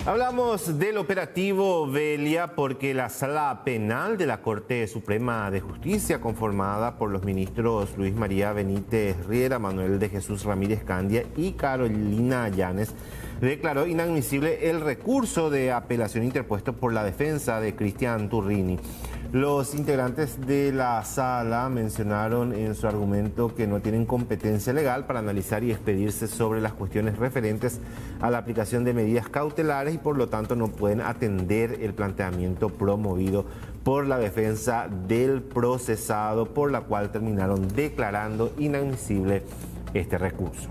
Hablamos del operativo Velia porque la Sala Penal de la Corte Suprema de Justicia, conformada por los ministros Luis María Benítez Riera, Manuel de Jesús Ramírez Candia y Carolina Llanes, declaró inadmisible el recurso de apelación interpuesto por la defensa de Cristian Turrini. Los integrantes de la sala mencionaron en su argumento que no tienen competencia legal para analizar y expedirse sobre las cuestiones referentes a la aplicación de medidas cautelares y por lo tanto no pueden atender el planteamiento promovido por la defensa del procesado, por la cual terminaron declarando inadmisible este recurso.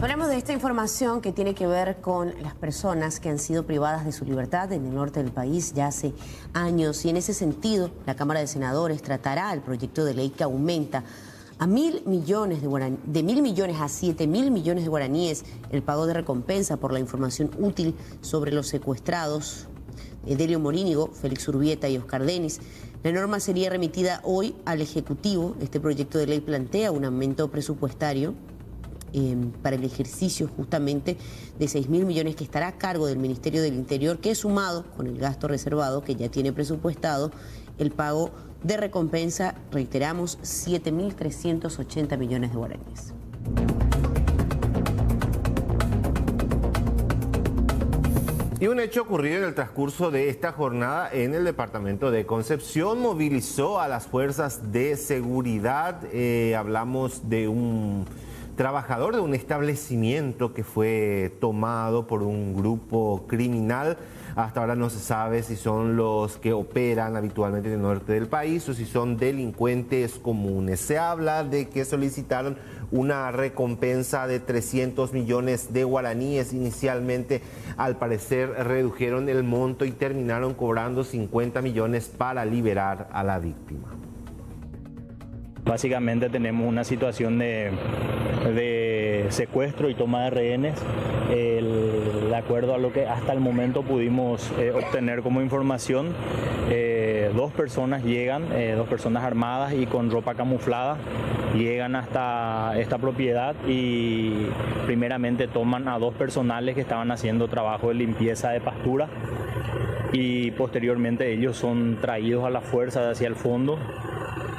Hablamos de esta información que tiene que ver con las personas que han sido privadas de su libertad en el norte del país ya hace años, y en ese sentido la Cámara de Senadores tratará el proyecto de ley que aumenta a 1.000 millones de 1.000 millones a 7.000 millones de guaraníes el pago de recompensa por la información útil sobre los secuestrados Delio Morínigo, Félix Urbieta y Oscar Denis. La norma sería remitida hoy al Ejecutivo. Este proyecto de ley plantea un aumento presupuestario para el ejercicio justamente de 6.000 millones que estará a cargo del Ministerio del Interior, que sumado con el gasto reservado que ya tiene presupuestado, el pago de recompensa, reiteramos, 7.380 millones de guaraníes. Y un hecho ocurrido en el transcurso de esta jornada en el departamento de Concepción movilizó a las fuerzas de seguridad. Hablamos de un trabajador de un establecimiento que fue tomado por un grupo criminal. Hasta ahora no se sabe si son los que operan habitualmente en el norte del país o si son delincuentes comunes. Se habla de que solicitaron una recompensa de 300 millones de guaraníes. Inicialmente, al parecer, redujeron el monto y terminaron cobrando 50 millones para liberar a la víctima. Básicamente tenemos una situación de secuestro y toma de rehenes. De acuerdo a lo que hasta el momento pudimos obtener como información, dos personas llegan, dos personas armadas y con ropa camuflada, llegan hasta esta propiedad y primeramente toman a dos personales que estaban haciendo trabajo de limpieza de pastura y posteriormente ellos son traídos a la fuerza hacia el fondo,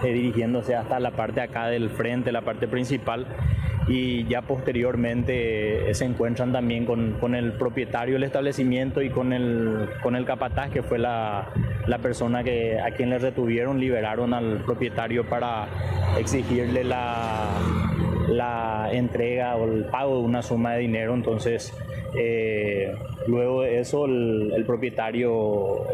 dirigiéndose hasta la parte acá del frente, la parte principal, y ya posteriormente se encuentran también con el propietario del establecimiento y con el capataz, que fue la persona a quien le retuvieron. Liberaron al propietario para exigirle la entrega o el pago de una suma de dinero. Entonces, luego de eso, el propietario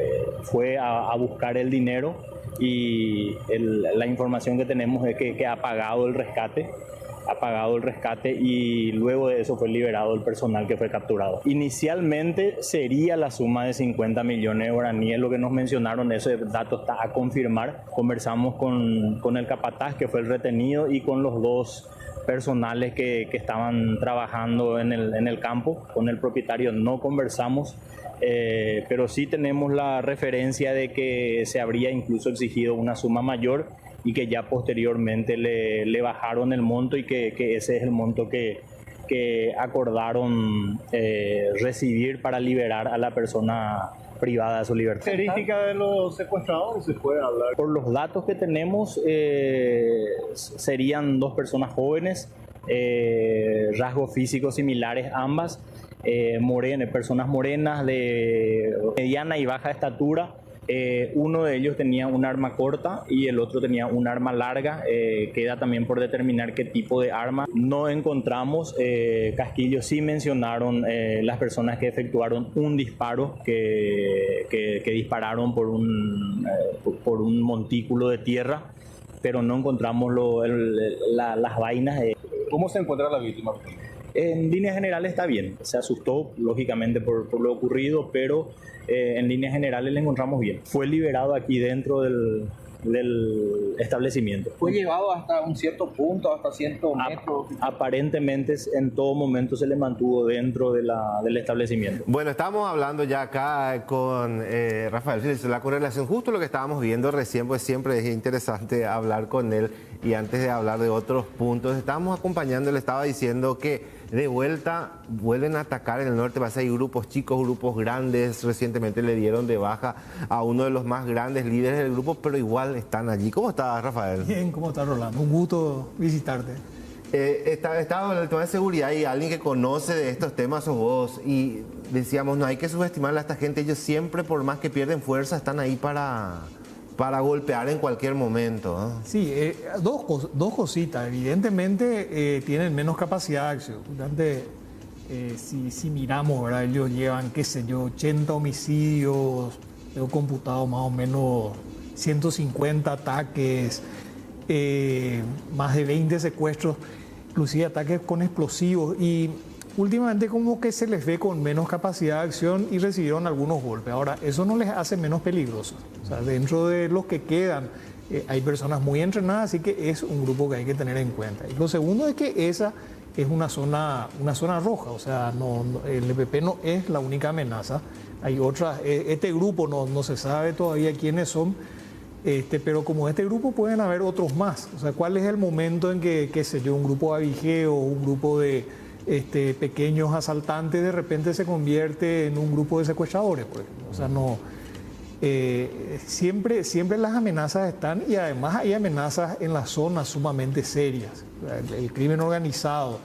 fue a buscar el dinero y la información que tenemos es que ha pagado el rescate. Y luego de eso fue liberado el personal que fue capturado. Inicialmente sería la suma de 50 millones de guaraníes, lo que nos mencionaron. Ese dato está a confirmar. Conversamos con el capataz, que fue el retenido, y con los dos personales que estaban trabajando en el campo. Con el propietario no conversamos, pero sí tenemos la referencia de que se habría incluso exigido una suma mayor y que ya posteriormente le bajaron el monto y que ese es el monto que acordaron recibir para liberar a la persona privada de su libertad. ¿Característica de los secuestradores se puede hablar? Por los datos que tenemos, serían dos personas jóvenes, rasgos físicos similares ambas, personas morenas de mediana y baja estatura. Uno de ellos tenía un arma corta y el otro tenía un arma larga. Queda también por determinar qué tipo de arma. No encontramos casquillos. Sí mencionaron las personas que efectuaron un disparo, que dispararon por un montículo de tierra, pero no encontramos las vainas. ¿Cómo se encuentra la víctima? En líneas generales está bien. Se asustó, lógicamente, por lo ocurrido, pero en líneas generales le encontramos bien. Fue liberado aquí dentro del establecimiento. ¿Fue llevado hasta un cierto punto, hasta ciertos metros? Aparentemente en todo momento se le mantuvo dentro del establecimiento. Bueno, estamos hablando ya acá con Rafael Félix, la correlación, justo lo que estábamos viendo recién, pues siempre es interesante hablar con él. Y antes de hablar de otros puntos, estábamos acompañando, le estaba diciendo que de vuelta vuelven a atacar en el norte, va a ser grupos chicos, grupos grandes. Recientemente le dieron de baja a uno de los más grandes líderes del grupo, pero igual están allí. ¿Cómo estás, Rafael? Bien, ¿cómo estás, Rolando? Un gusto visitarte. Estaba en el tema de seguridad y alguien que conoce de estos temas sos vos, y decíamos, no hay que subestimarle a esta gente, ellos siempre, por más que pierden fuerza, están ahí para golpear en cualquier momento, ¿no? Sí, dos cositas. Evidentemente tienen menos capacidad de acción. Si miramos, ¿verdad? Ellos llevan, qué sé yo, 80 homicidios, tengo computado más o menos 150 ataques, más de 20 secuestros, inclusive ataques con explosivos, y últimamente como que se les ve con menos capacidad de acción y recibieron algunos golpes. Ahora, eso no les hace menos peligrosos. O sea, dentro de los que quedan hay personas muy entrenadas, así que es un grupo que hay que tener en cuenta. Y lo segundo es que esa es una zona roja, o sea, el EPP no es la única amenaza. Hay otras, este grupo no se sabe todavía quiénes son, pero como este grupo pueden haber otros más. O sea, ¿cuál es el momento en que, qué sé yo, un grupo de avigeo, un grupo de pequeños asaltantes de repente se convierte en un grupo de secuestradores? Pues? O sea, no... siempre las amenazas están, y además hay amenazas en las zonas sumamente serias. El crimen organizado,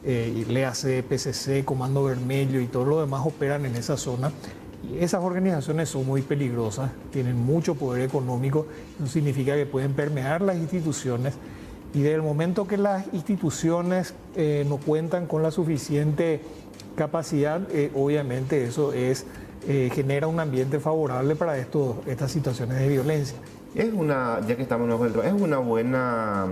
léase PCC, Comando Vermelho y todo lo demás operan en esa zona. Y esas organizaciones son muy peligrosas, tienen mucho poder económico, eso significa que pueden permear las instituciones, y desde el momento que las instituciones no cuentan con la suficiente capacidad, obviamente eso genera un ambiente favorable para estas situaciones de violencia. Ya que estamos en el tema, es una buena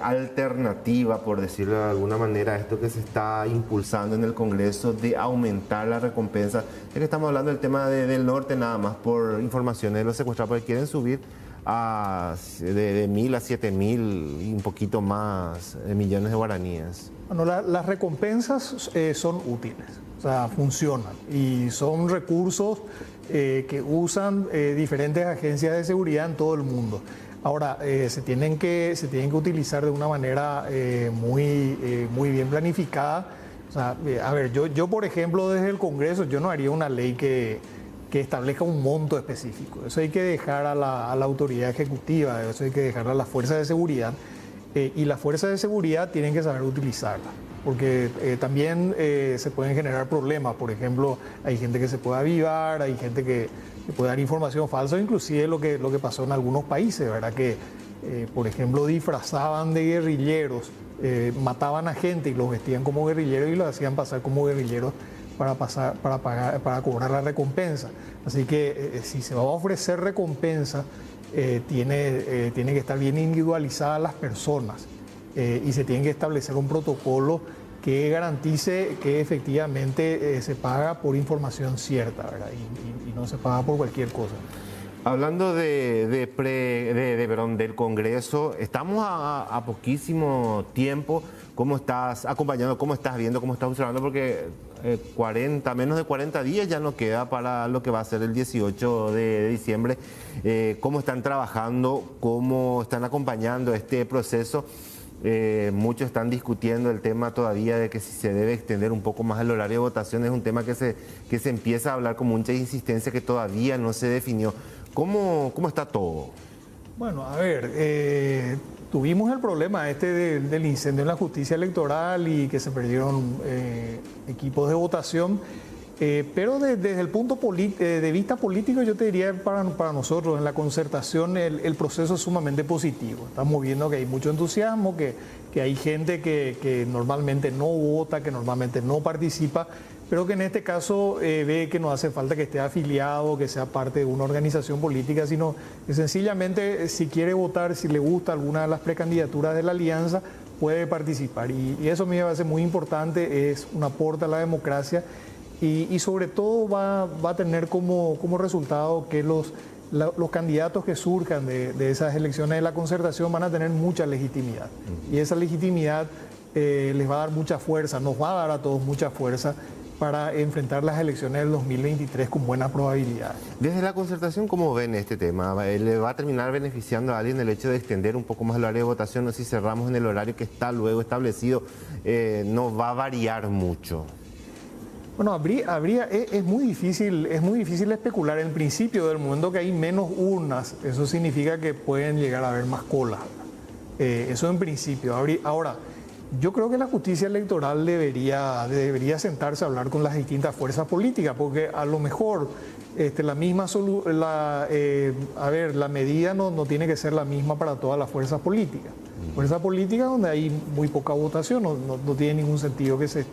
alternativa, por decirlo de alguna manera, a esto que se está impulsando en el Congreso de aumentar la recompensa. Ya que estamos hablando del tema del norte, nada más por informaciones de los secuestrados, porque quieren subir de 1.000 a 7.000 y un poquito más millones de guaraníes. Bueno, las recompensas son útiles, o sea, funcionan, y son recursos que usan diferentes agencias de seguridad en todo el mundo. Ahora, se tienen que utilizar de una manera muy bien planificada. O sea, a ver, yo por ejemplo, desde el Congreso, yo no haría una ley que establezca un monto específico. Eso hay que dejar a la autoridad ejecutiva, eso hay que dejar a las fuerzas de seguridad, y las fuerzas de seguridad tienen que saber utilizarla, porque también se pueden generar problemas. Por ejemplo, hay gente que se puede avivar, hay gente que puede dar información falsa, inclusive lo que pasó en algunos países, ¿verdad? Que, por ejemplo, disfrazaban de guerrilleros, mataban a gente y los vestían como guerrilleros y los hacían pasar como guerrilleros para cobrar la recompensa. Así que si se va a ofrecer recompensa, tiene que estar bien individualizada las personas, y se tiene que establecer un protocolo que garantice que efectivamente se paga por información cierta, ¿verdad? Y no se paga por cualquier cosa. Hablando del Congreso, estamos a poquísimo tiempo. ¿Cómo estás acompañando? ¿Cómo estás viendo? ¿Cómo estás observando? Porque menos de 40 días ya no queda para lo que va a ser el 18 de diciembre. ¿Cómo están trabajando? ¿Cómo están acompañando este proceso? Muchos están discutiendo el tema todavía de que si se debe extender un poco más el horario de votación. Es un tema que se empieza a hablar con mucha insistencia, que todavía no se definió. ¿Cómo está todo? Bueno, a ver, tuvimos el problema del incendio en la justicia electoral y que se perdieron equipos de votación, pero desde el punto de vista político, yo te diría para nosotros en la concertación el proceso es sumamente positivo. Estamos viendo que hay mucho entusiasmo, que hay gente que normalmente no vota, que normalmente no participa, pero que en este caso ve que no hace falta que esté afiliado, que sea parte de una organización política, sino que sencillamente si quiere votar, si le gusta alguna de las precandidaturas de la alianza, puede participar. Y eso me parece muy importante, es un aporte a la democracia, y sobre todo va a tener como resultado que los los candidatos que surjan de esas elecciones de la concertación van a tener mucha legitimidad. Y esa legitimidad les va a dar mucha fuerza, nos va a dar a todos mucha fuerza para enfrentar las elecciones del 2023 con buenas probabilidades. Desde la concertación, ¿cómo ven este tema? ¿Le va a terminar beneficiando a alguien el hecho de extender un poco más el horario de votación? O si cerramos en el horario que está luego establecido, no va a variar mucho. Bueno, es muy difícil especular. En principio, del momento que hay menos urnas, eso significa que pueden llegar a haber más colas. Eso en principio. Ahora, yo creo que la justicia electoral debería sentarse a hablar con las distintas fuerzas políticas, porque a lo mejor la medida no tiene que ser la misma para todas las fuerzas políticas. Fuerzas políticas donde hay muy poca votación, no tiene ningún sentido que se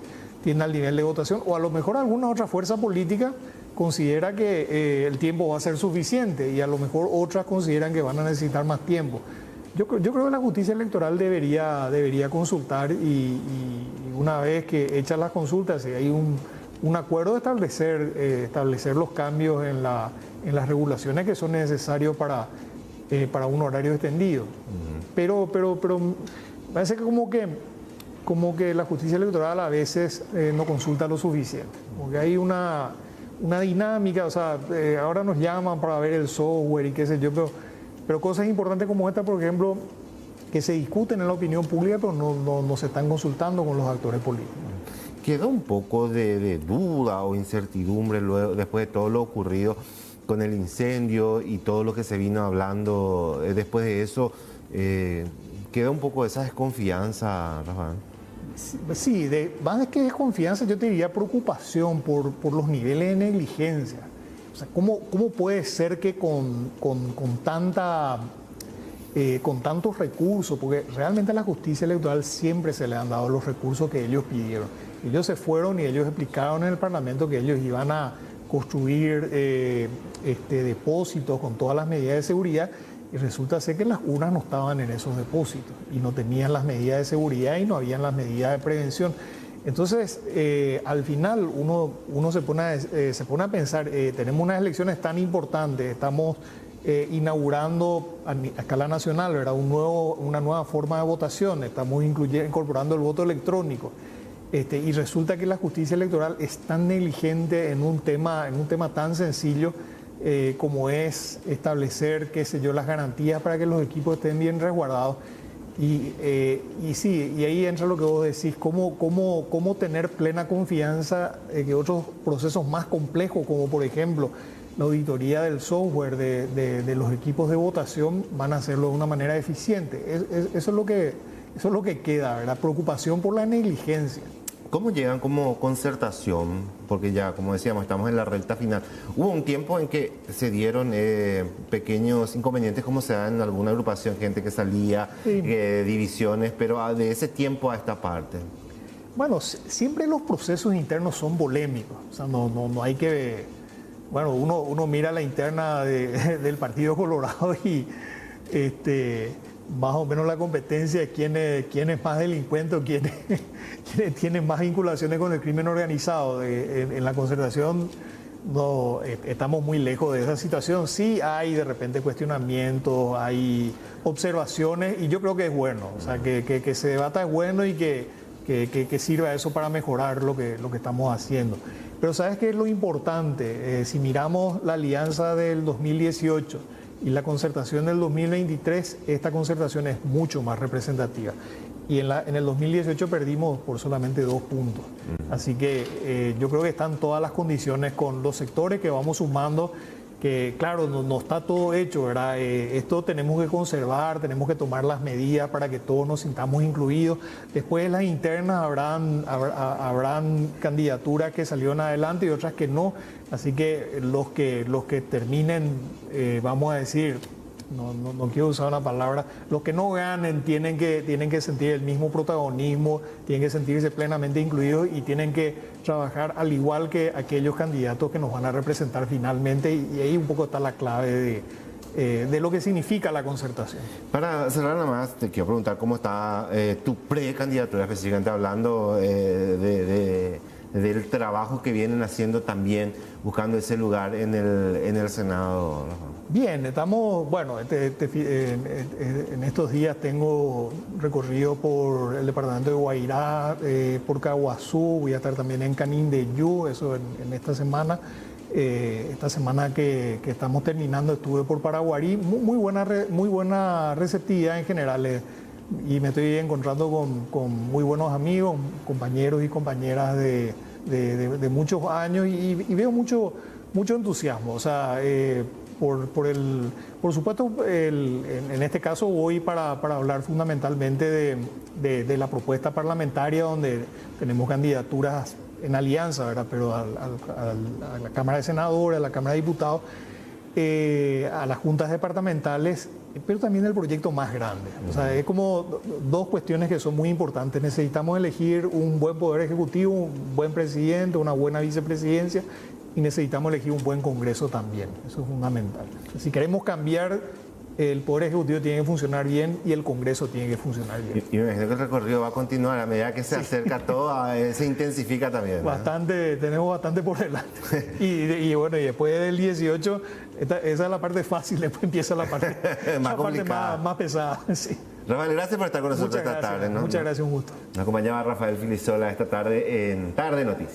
tienda al nivel de votación, o a lo mejor alguna otra fuerza política considera que el tiempo va a ser suficiente y a lo mejor otras consideran que van a necesitar más tiempo. Yo creo que la justicia electoral debería consultar y una vez que hechas las consultas, si hay un acuerdo de establecer los cambios en las regulaciones que son necesarios para un horario extendido. Pero parece que como que la justicia electoral a veces no consulta lo suficiente. Porque hay una dinámica, o sea, ahora nos llaman para ver el software y qué sé yo, pero cosas importantes como esta, por ejemplo, que se discuten en la opinión pública, pero no se están consultando con los actores políticos. Queda un poco de duda o incertidumbre luego, después de todo lo ocurrido con el incendio y todo lo que se vino hablando después de eso. Queda un poco de esa desconfianza, Rafael. Sí, más que desconfianza, yo te diría preocupación por los niveles de negligencia. O sea, ¿cómo puede ser que con tantos recursos, porque realmente a la justicia electoral siempre se le han dado los recursos que ellos pidieron? Ellos se fueron y ellos explicaron en el Parlamento que ellos iban a construir depósitos con todas las medidas de seguridad, y resulta ser que las urnas no estaban en esos depósitos y no tenían las medidas de seguridad y no habían las medidas de prevención. Entonces, al final uno se pone a pensar, tenemos unas elecciones tan importantes, estamos inaugurando a escala nacional, ¿verdad? Una nueva forma de votación, estamos incorporando el voto electrónico, y resulta que la justicia electoral es tan negligente en un tema tan sencillo como es establecer, qué sé yo, las garantías para que los equipos estén bien resguardados. Y ahí entra lo que vos decís, cómo tener plena confianza que otros procesos más complejos, como por ejemplo la auditoría del software de los equipos de votación, van a hacerlo de una manera eficiente. Eso es lo que queda, ¿verdad? Preocupación por la negligencia. ¿Cómo llegan como concertación? Porque ya, como decíamos, estamos en la recta final. Hubo un tiempo en que se dieron pequeños inconvenientes, como se da en alguna agrupación, gente que salía, sí, divisiones, pero de ese tiempo a esta parte. Bueno, siempre los procesos internos son polémicos. O sea, no hay que... Bueno, uno mira la interna del Partido Colorado y más o menos la competencia de quién es más delincuente o quiénes tienen más vinculaciones con el crimen organizado. En la concertación no estamos muy lejos de esa situación. Sí hay de repente cuestionamientos, hay observaciones, y yo creo que es bueno. O sea, que se debata es bueno y que sirva eso para mejorar lo que estamos haciendo. Pero ¿sabes qué es lo importante? Si miramos la alianza del 2018 y la concertación del 2023, esta concertación es mucho más representativa. Y en el 2018 perdimos por solamente 2 puntos. Así que yo creo que están todas las condiciones con los sectores que vamos sumando, que claro, no está todo hecho, ¿verdad? Esto tenemos que conservar, tenemos que tomar las medidas para que todos nos sintamos incluidos. Después de las internas habrán candidaturas que salieron adelante y otras que no. Así que los que terminen, vamos a decir, no quiero usar una palabra, los que no ganen tienen que sentir el mismo protagonismo, tienen que sentirse plenamente incluidos y tienen que trabajar al igual que aquellos candidatos que nos van a representar finalmente, y ahí un poco está la clave de lo que significa la concertación. Para cerrar nada más, te quiero preguntar cómo está tu precandidatura, específicamente hablando de del trabajo que vienen haciendo también buscando ese lugar en el Senado. Bien, estamos, bueno, en estos días tengo recorrido por el departamento de Guairá, por Caguazú, voy a estar también en Canindeyú, eso en esta semana. Esta semana que estamos terminando estuve por Paraguarí, muy buena receptividad en general, y me estoy encontrando con muy buenos amigos, compañeros y compañeras de muchos años, y veo mucho entusiasmo. O sea, por supuesto, en este caso voy para hablar fundamentalmente de la propuesta parlamentaria, donde tenemos candidaturas en alianza, ¿verdad? Pero a la Cámara de Senadores, a la Cámara de Diputados, a las juntas departamentales, pero también el proyecto más grande. O sea, es como dos cuestiones que son muy importantes. Necesitamos elegir un buen poder ejecutivo, un buen presidente, una buena vicepresidencia, y necesitamos elegir un buen Congreso también. Eso es fundamental. Si queremos cambiar, el Poder Ejecutivo tiene que funcionar bien y el Congreso tiene que funcionar bien. Y me imagino que el recorrido va a continuar a medida que se acerca todo, se intensifica también, ¿no? Tenemos bastante por delante. Y bueno, y después del 18, esa es la parte fácil, después empieza la parte más pesada. Sí. Rafael, gracias por estar con nosotros esta tarde, ¿no? Muchas gracias, un gusto. Nos acompañaba Rafael Filisola esta tarde en Tarde Noticias.